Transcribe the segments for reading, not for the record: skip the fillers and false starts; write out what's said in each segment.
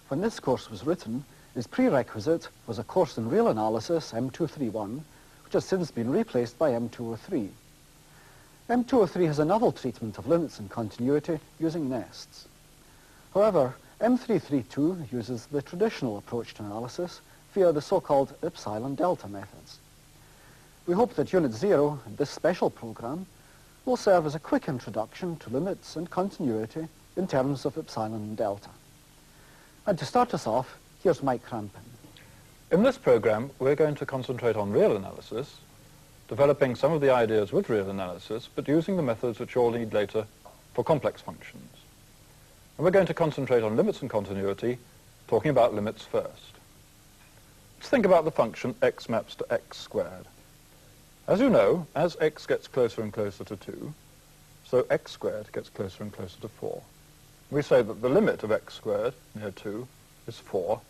when this course was written, its prerequisite was a course in real analysis, M231, which has since been replaced by M203. M203 has a novel treatment of limits and continuity using nests. However, M332 uses the traditional approach to analysis via the so-called Epsilon delta methods. We hope that Unit 0, this special program, will serve as a quick introduction to limits and continuity in terms of epsilon and delta. And to start us off, here's Mike Crampin. In this program, we're going to concentrate on real analysis, developing some of the ideas with real analysis, but using the methods which you'll need later for complex functions. And we're going to concentrate on limits and continuity, talking about limits first. Let's think about the function x maps to x squared. As you know, as x gets closer and closer to 2, so x squared gets closer and closer to 4. We say that the limit of x squared near 2 is 4,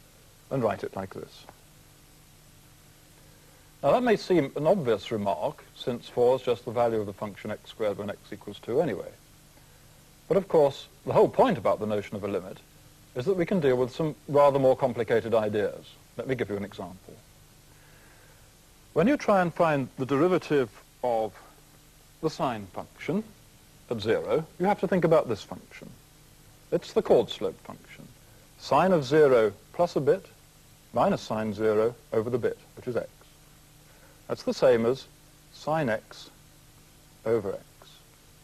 and write it like this. Now that may seem an obvious remark, since 4 is just the value of the function x squared when x equals 2 anyway. But of course, the whole point about the notion of a limit is that we can deal with some rather more complicated ideas. Let me give you an example. When you try and find the derivative of the sine function at 0, you have to think about this function. It's the chord slope function. Sine of 0 plus a bit minus sine 0 over the bit, which is x. That's the same as sine x over x.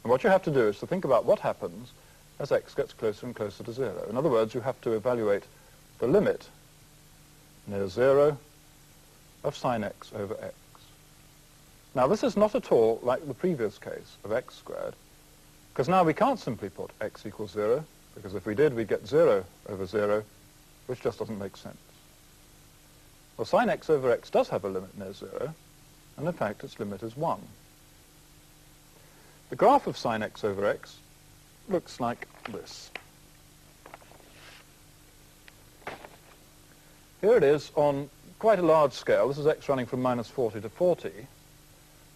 And what you have to do is to think about what happens as x gets closer and closer to 0. In other words, you have to evaluate the limit near 0 of sine x over x. Now this is not at all like the previous case of x squared, because now we can't simply put x equals 0, because if we did, we'd get 0 over 0, which just doesn't make sense. Well, sine x over x does have a limit near 0, and in fact its limit is 1. The graph of sine x over x looks like this. Here it is on quite a large scale. This is x running from minus 40 to 40.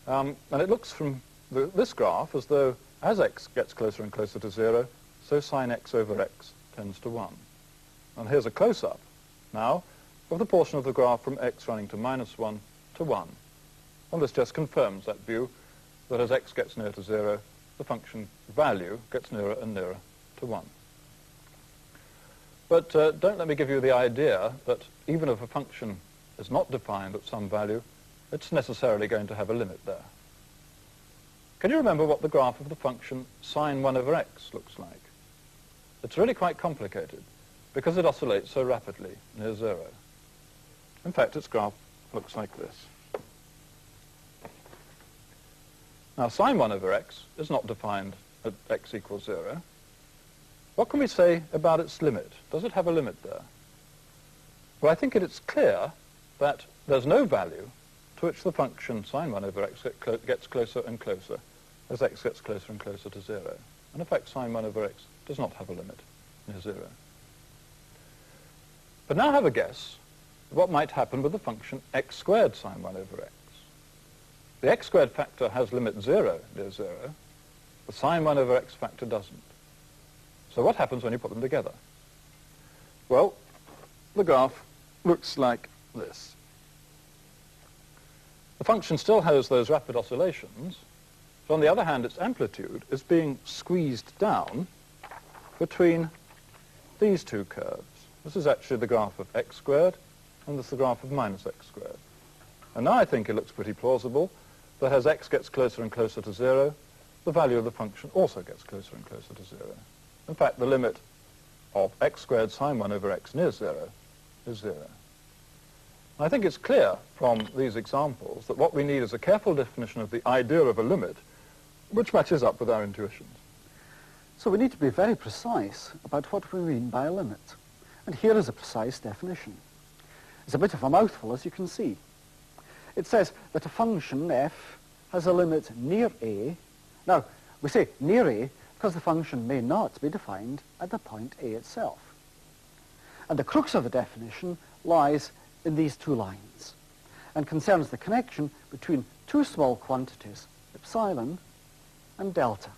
And it looks from this graph as though as x gets closer and closer to 0, so sine x over x tends to 1. And here's a close-up now of the portion of the graph from x running to minus 1 to 1. And this just confirms that view that as x gets near to 0, the function value gets nearer and nearer to 1. But don't let me give you the idea that even if a function is not defined at some value, it's necessarily going to have a limit there. Can you remember what the graph of the function sine 1 over x looks like? It's really quite complicated because it oscillates so rapidly near 0. In fact, its graph looks like this. Now, sine 1 over x is not defined at x equals 0. What can we say about its limit? Does it have a limit there? Well, I think it's clear that there's no value to which the function sine 1 over x gets closer and closer as x gets closer and closer to 0. And in fact, sine 1 over x does not have a limit near 0. But now have a guess what might happen with the function x squared sine 1 over x. The x squared factor has limit 0 near 0. The sine 1 over x factor doesn't. So what happens when you put them together? Well, the graph looks like this. The function still has those rapid oscillations, but on the other hand, its amplitude is being squeezed down between these two curves. This is actually the graph of x squared, and this is the graph of minus x squared. And now I think it looks pretty plausible that as x gets closer and closer to 0, the value of the function also gets closer and closer to 0. In fact, the limit of x squared sine 1 over x near 0 is 0. I think it's clear from these examples that what we need is a careful definition of the idea of a limit which matches up with our intuitions. So we need to be very precise about what we mean by a limit. And here is a precise definition. It's a bit of a mouthful, as you can see. It says that a function f has a limit near a. Now, we say near a because the function may not be defined at the point a itself. And the crux of the definition lies in these two lines and concerns the connection between two small quantities, epsilon and delta.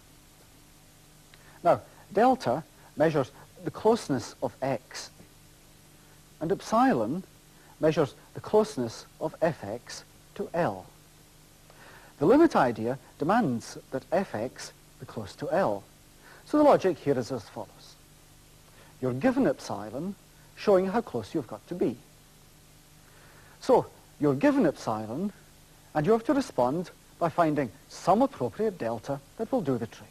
Now, delta measures the closeness of x and epsilon measures the closeness of fx to L. The limit idea demands that fx be close to L. So the logic here is as follows. You're given epsilon, showing how close you've got to be. So you're given epsilon, and you have to respond by finding some appropriate delta that will do the trick.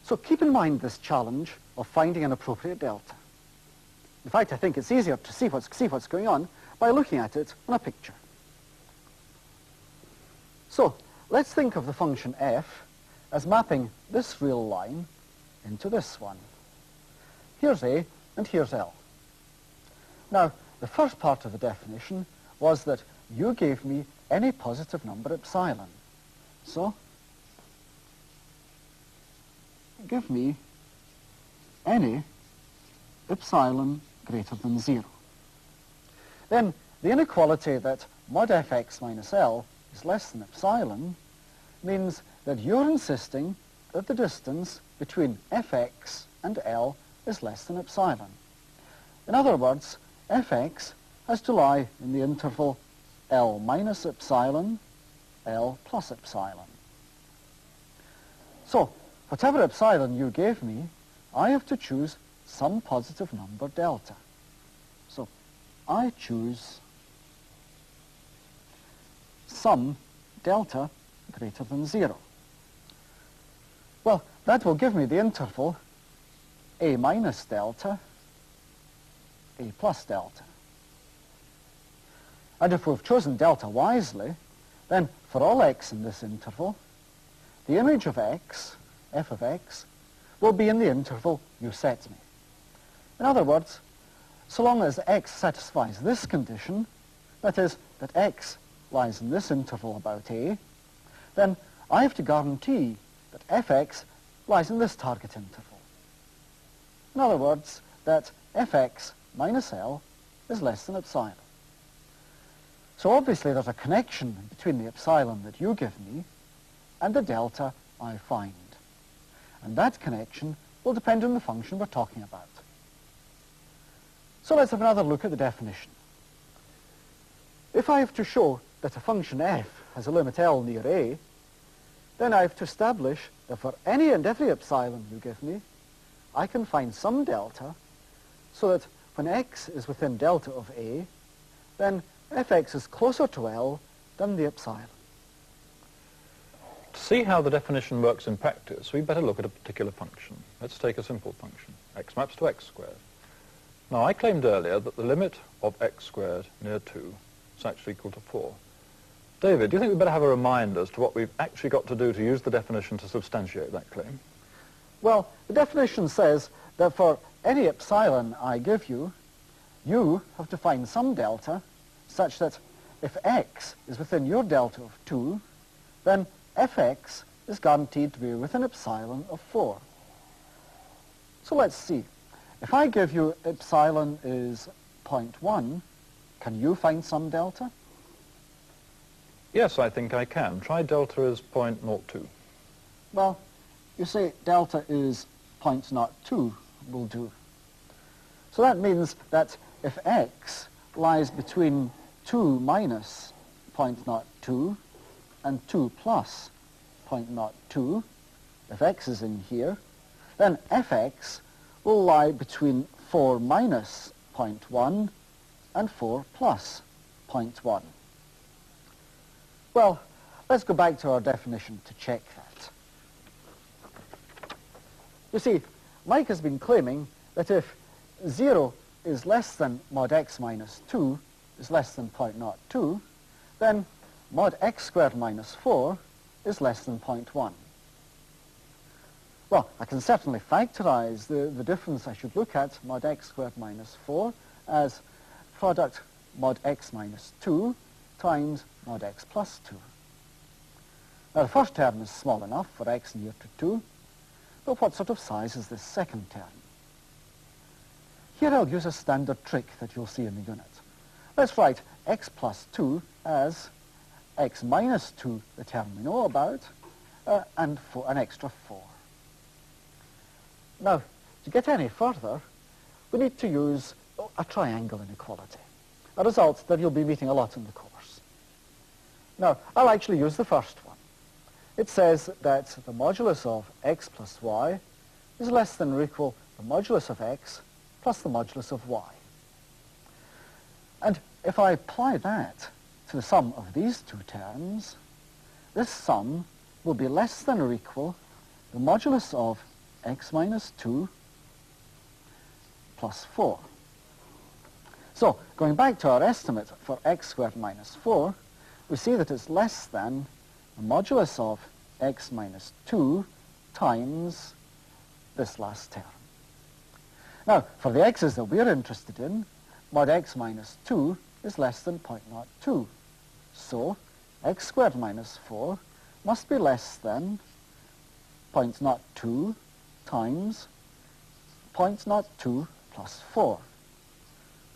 So keep in mind this challenge of finding an appropriate delta. In fact, I think it's easier to see what's going on by looking at it on a picture. So let's think of the function f as mapping this real line into this one. Here's A and here's L. Now, the first part of the definition was that you gave me any positive number epsilon. So, give me any epsilon greater than 0. Then the inequality that mod fx minus L is less than epsilon means that you're insisting that the distance between fx and L is less than epsilon. In other words, fx has to lie in the interval L minus epsilon, L plus epsilon. So, whatever epsilon you gave me, I have to choose some positive number delta. So, I choose some delta greater than 0. Well, that will give me the interval A minus delta, A plus delta. And if we've chosen delta wisely, then for all x in this interval, the image of x, f of x, will be in the interval you set me. In other words, so long as x satisfies this condition, that is, that x lies in this interval about A, then I have to guarantee that fx lies in this target interval. In other words, that fx minus L is less than epsilon. So obviously there's a connection between the epsilon that you give me and the delta I find. And that connection will depend on the function we're talking about. So let's have another look at the definition. If I have to show that a function f has a limit L near A, then I have to establish that for any and every epsilon you give me, I can find some delta so that when x is within delta of A, then fx is closer to L than the epsilon. To see how the definition works in practice, we better look at a particular function. Let's take a simple function, x maps to x squared. Now, I claimed earlier that the limit of x squared near 2 is actually equal to 4. David, do you think we'd better have a reminder as to what we've actually got to do to use the definition to substantiate that claim? Well, the definition says that for any epsilon I give you, you have to find some delta such that if x is within your delta of 2, then fx is guaranteed to be within epsilon of 4. So let's see. If I give you epsilon is 0.1, can you find some delta? Yes, I think I can. Try delta as 0.02. Well, you say delta is 0.02 will do. So that means that if x lies between 2 minus 0.02 and 2 plus 0.02, if x is in here, then fx will lie between 4 minus 0.1 and 4 plus 0.1. Well, let's go back to our definition to check that. You see, Mike has been claiming that if 0 is less than mod x minus 2 is less than 0.02, then mod x squared minus 4 is less than 0.1. Well, I can certainly factorize the difference I should look at, mod x squared minus 4, as product mod x minus 2 times mod x plus 2. Now, the first term is small enough for x near to 2, but what sort of size is this second term? Here I'll use a standard trick that you'll see in the unit. Let's write x plus 2 as x minus 2, the term we know about, and an extra 4. Now, to get any further, we need to use a triangle inequality, a result that you'll be meeting a lot in the course. Now, I'll actually use the first one. It says that the modulus of x plus y is less than or equal the modulus of x plus the modulus of y. And if I apply that to the sum of these two terms, this sum will be less than or equal the modulus of x minus 2 plus 4. So, going back to our estimate for x squared minus 4, we see that it's less than the modulus of x minus 2 times this last term. Now, for the x's that we're interested in, mod x minus 2 is less than 0.02. So, x squared minus 4 must be less than 0.02 times 0.02 plus 4.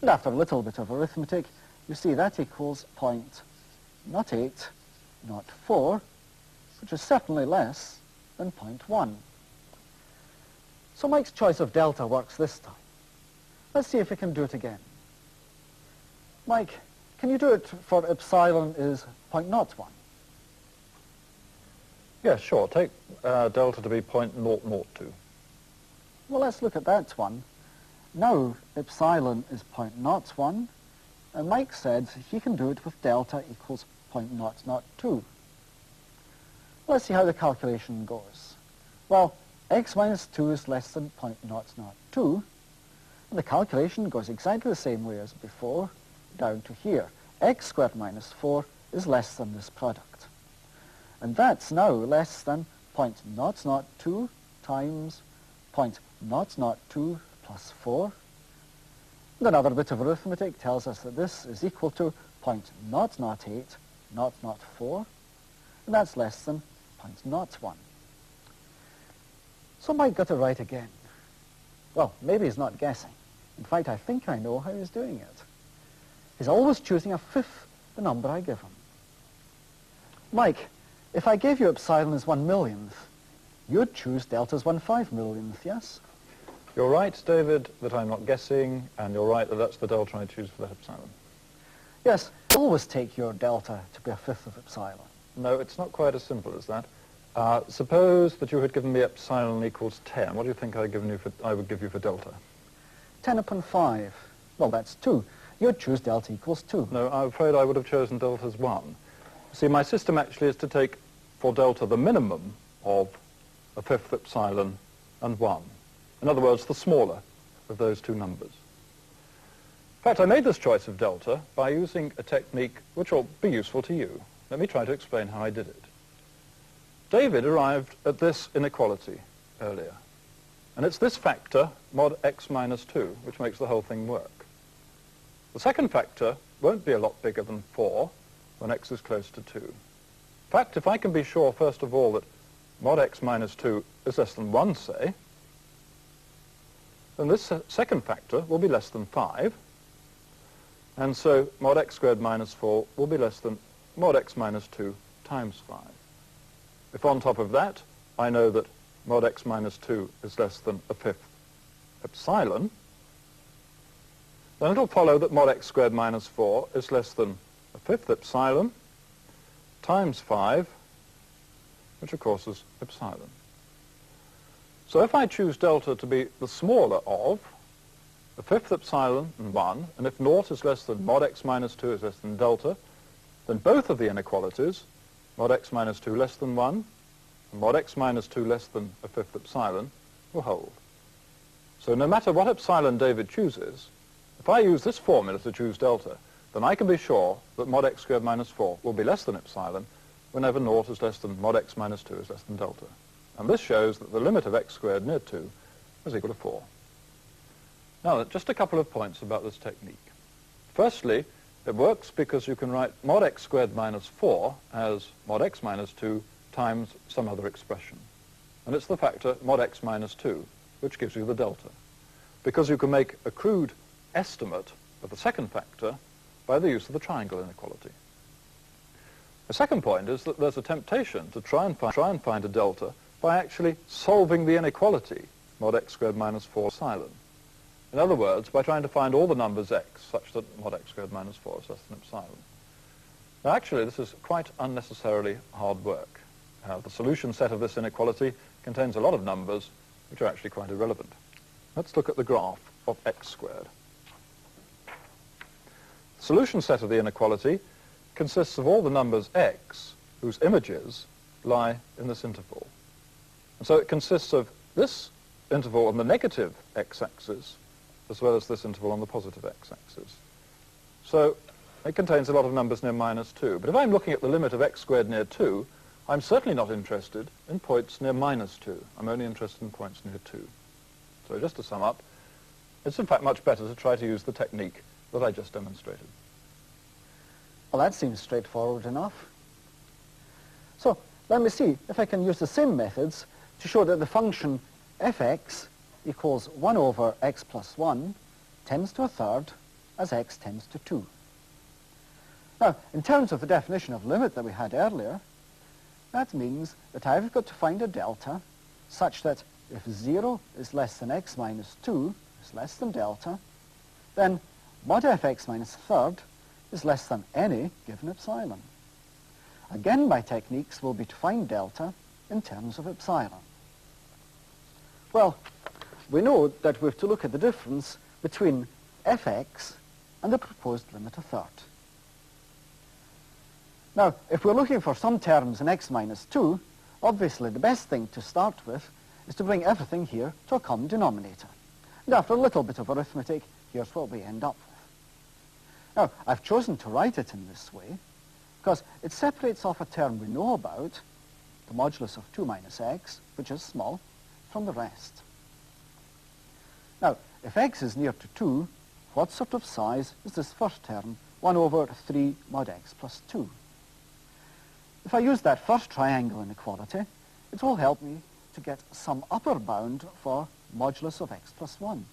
And after a little bit of arithmetic, you see that equals 0.0804, which is certainly less than 0.1. So Mike's choice of delta works this time. Let's see if we can do it again. Mike, can you do it for epsilon is 0.01? Yeah, sure. Take delta to be 0.002. Well, let's look at that one. Now epsilon is 0.01, and Mike said he can do it with delta equals 0.002. Let's see how the calculation goes. Well, x minus 2 is less than 0.002, and the calculation goes exactly the same way as before, down to here. X squared minus 4 is less than this product. And that's now less than 0.002 times 0.002 plus 4. And another bit of arithmetic tells us that this is equal to 0.008004, and that's less than 0.01. So Mike got it right again. Well, maybe he's not guessing. In fact, I think I know how he's doing it. He's always choosing a fifth the number I give him. Mike, if I gave you epsilon as 1/1,000,000th, you'd choose delta as 1/5,000,000th, yes? You're right, David, that I'm not guessing, and you're right that that's the delta I choose for that epsilon. Yes, always take your delta to be a fifth of epsilon. No, it's not quite as simple as that. Suppose that you had given me epsilon equals 10. What do you think I would give you for delta? 10 upon 5. Well, that's 2. You'd choose delta equals 2. No, I'm afraid I would have chosen delta as 1. See, my system actually is to take for delta the minimum of a fifth epsilon and 1. In other words, the smaller of those two numbers. In fact, I made this choice of delta by using a technique which will be useful to you. Let me try to explain how I did it. David arrived at this inequality earlier. And it's this factor, mod x minus 2, which makes the whole thing work. The second factor won't be a lot bigger than 4 when x is close to 2. In fact, if I can be sure, first of all, that mod x minus 2 is less than 1, say, then this second factor will be less than 5. And so mod x squared minus 4 will be less than mod x minus 2 times 5. If on top of that, I know that mod x minus 2 is less than a fifth epsilon, then it'll follow that mod x squared minus 4 is less than a fifth epsilon times 5, which of course is epsilon. So if I choose delta to be the smaller of a fifth epsilon and 1, and if naught is less than mod x minus 2 is less than delta, then both of the inequalities, mod x minus 2 less than 1, and mod x minus 2 less than a fifth epsilon, will hold. So no matter what epsilon David chooses, if I use this formula to choose delta, then I can be sure that mod x squared minus 4 will be less than epsilon whenever naught is less than mod x minus 2 is less than delta. And this shows that the limit of x squared near 2 is equal to 4. Now, just a couple of points about this technique. Firstly, it works because you can write mod x squared minus 4 as mod x minus 2 times some other expression. And it's the factor mod x minus 2 which gives you the delta. Because you can make a crude estimate of the second factor by the use of the triangle inequality. The second point is that there's a temptation to try and find a delta by actually solving the inequality mod x squared minus 4 epsilon. In other words, by trying to find all the numbers x such that mod x squared minus 4 is less than epsilon. Now actually this is quite unnecessarily hard work. The solution set of this inequality contains a lot of numbers which are actually quite irrelevant. Let's look at the graph of x squared. The solution set of the inequality consists of all the numbers x whose images lie in this interval. And so it consists of this interval on the negative x-axis as well as this interval on the positive x-axis. So it contains a lot of numbers near minus 2. But if I'm looking at the limit of x squared near 2, I'm certainly not interested in points near minus 2. I'm only interested in points near 2. So just to sum up, it's in fact much better to try to use the technique that I just demonstrated. Well, that seems straightforward enough. So let me see if I can use the same methods to show that the function fx equals 1 over x plus 1 tends to a third as x tends to 2. Now, in terms of the definition of limit that we had earlier, that means that I've got to find a delta such that if 0 is less than x minus 2 is less than delta, then mod fx minus a third is less than any given epsilon. Again, my techniques will be to find delta in terms of epsilon. Well, we know that we have to look at the difference between fx and the proposed limit a third. Now, if we're looking for some terms in x minus 2, obviously the best thing to start with is to bring everything here to a common denominator. And after a little bit of arithmetic, here's what we end up with. Now, I've chosen to write it in this way because it separates off a term we know about, the modulus of 2 minus x, which is small, from the rest. Now, if x is near to 2, what sort of size is this first term, 1 over 3 mod x plus 2? If I use that first triangle inequality, it will help me to get some upper bound for modulus of x plus 1.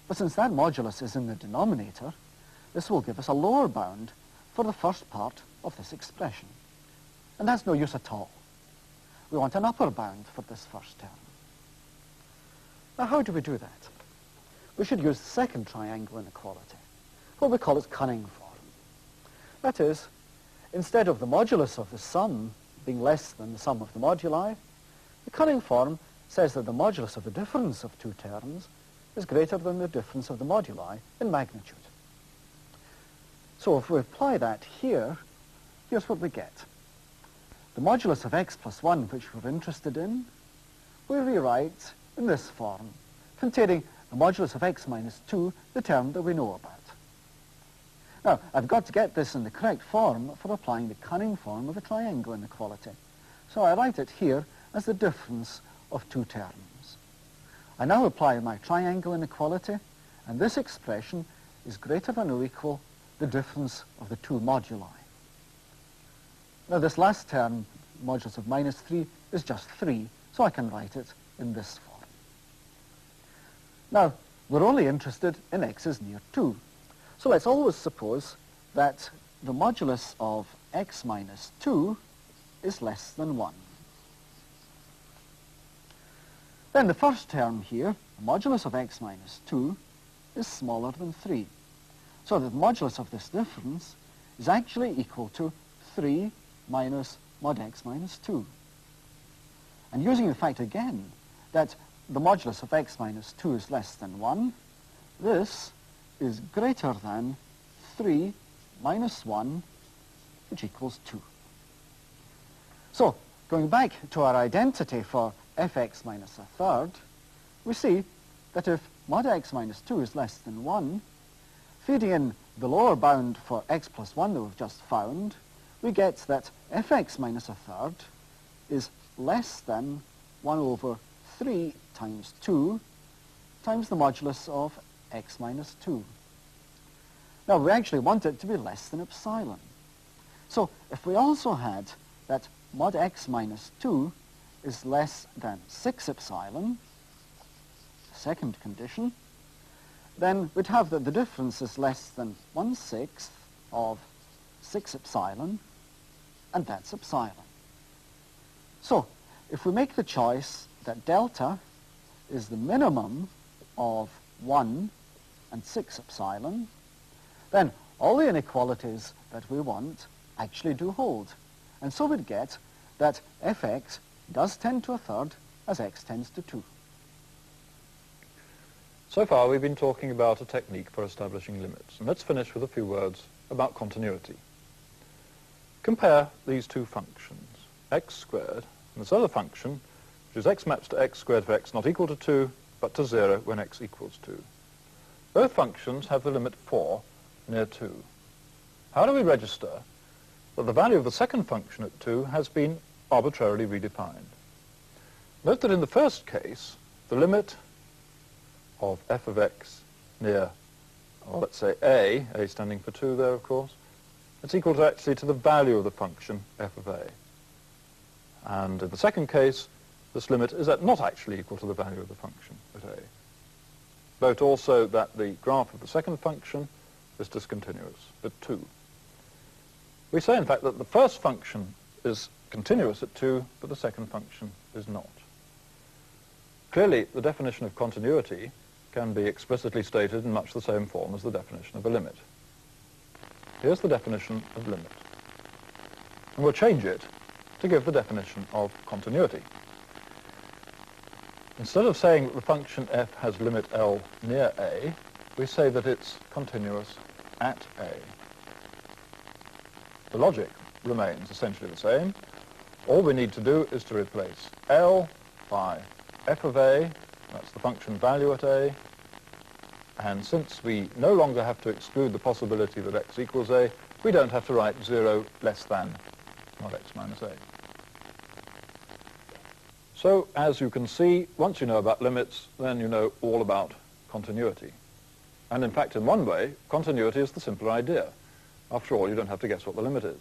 But since that modulus is in the denominator, this will give us a lower bound for the first part of this expression. And that's no use at all. We want an upper bound for this first term. Now, how do we do that? We should use the second triangle inequality. Well, we call it cunning form. That is, instead of the modulus of the sum being less than the sum of the moduli, the cunning form says that the modulus of the difference of two terms is greater than the difference of the moduli in magnitude. So if we apply that here, here's what we get. The modulus of x plus 1, which we're interested in, we rewrite in this form, containing the modulus of x minus 2, the term that we know about. Now, I've got to get this in the correct form for applying the cunning form of the triangle inequality. So I write it here as the difference of two terms. I now apply my triangle inequality, and this expression is greater than or equal the difference of the two moduli. Now, this last term, modulus of minus 3, is just 3, so I can write it in this form. Now, we're only interested in x is near 2. So let's always suppose that the modulus of x minus 2 is less than 1. Then the first term here, the modulus of x minus 2, is smaller than 3. So the modulus of this difference is actually equal to 3 minus mod x minus 2. And using the fact again that the modulus of x minus 2 is less than 1, this is greater than 3 minus 1, which equals 2. So, going back to our identity for fx minus a third, we see that if mod x minus 2 is less than 1, feeding in the lower bound for x plus 1 that we've just found, we get that fx minus a third is less than 1 over 3 times 2 times the modulus of x minus 2. Now, we actually want it to be less than epsilon. So, if we also had that mod x minus 2 is less than 6 epsilon, the second condition, then we'd have that the difference is less than 1/6 of 6 epsilon, and that's epsilon. So, if we make the choice that delta is the minimum of 1 and 6 epsilon, then all the inequalities that we want actually do hold. And so we'd get that fx does tend to a third as x tends to 2. So far we've been talking about a technique for establishing limits, and let's finish with a few words about continuity. Compare these two functions, x squared and this other function, which is x maps to x squared for x not equal to 2, but to 0 when x equals 2. Both functions have the limit 4 near 2. How do we register that the value of the second function at 2 has been arbitrarily redefined? Note that in the first case, the limit of f of x near, or let's say a standing for 2 there, of course, it's equal to actually to the value of the function f of a. And in the second case, this limit is not actually equal to the value of the function at a. Note also that the graph of the second function is discontinuous at 2. We say, in fact, that the first function is continuous at 2, but the second function is not. Clearly, the definition of continuity can be explicitly stated in much the same form as the definition of a limit. Here's the definition of limit. And we'll change it to give the definition of continuity. Instead of saying that the function f has limit L near a, we say that it's continuous at a. The logic remains essentially the same. All we need to do is to replace L by f of a, that's the function value at a, and since we no longer have to exclude the possibility that x equals a, we don't have to write 0 less than not x minus a. So, as you can see, once you know about limits, then you know all about continuity. And in fact, in one way, continuity is the simpler idea. After all, you don't have to guess what the limit is.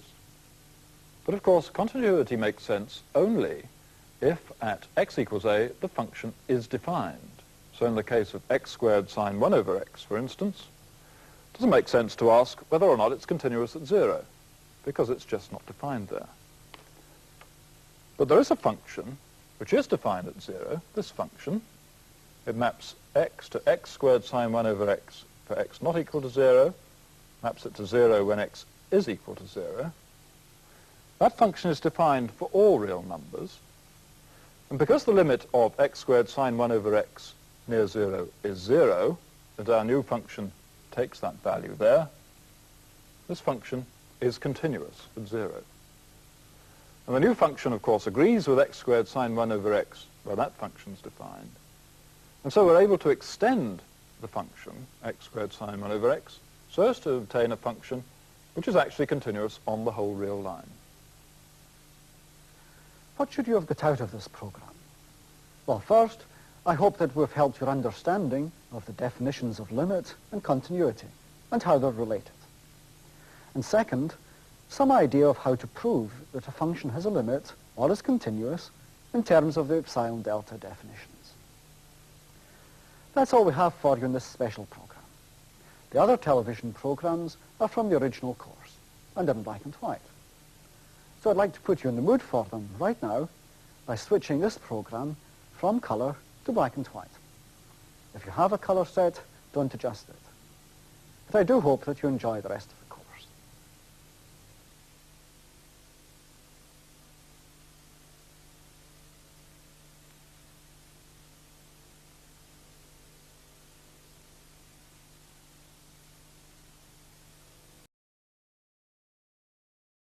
But of course, continuity makes sense only if at x equals a, the function is defined. So in the case of x squared sine 1 over x, for instance, it doesn't make sense to ask whether or not it's continuous at 0, because it's just not defined there. But there is a function which is defined at 0, this function. It maps x to x squared sine 1 over x for x not equal to 0, maps it to 0 when x is equal to 0. That function is defined for all real numbers, and because the limit of x squared sine 1 over x near 0 is 0, and our new function takes that value there, this function is continuous at 0. And the new function, of course, agrees with x squared sine 1 over x, where that function is defined. And so we're able to extend the function, x squared sine 1 over x, so as to obtain a function which is actually continuous on the whole real line. What should you have got out of this program? Well, first, I hope that we've helped your understanding of the definitions of limit and continuity and how they're related. And second, some idea of how to prove that a function has a limit or is continuous in terms of the epsilon delta definitions. That's all we have for you in this special program. The other television programs are from the original course and in black and white. So I'd like to put you in the mood for them right now by switching this program from colour to black and white. If you have a colour set, don't adjust it. But I do hope that you enjoy the rest of it.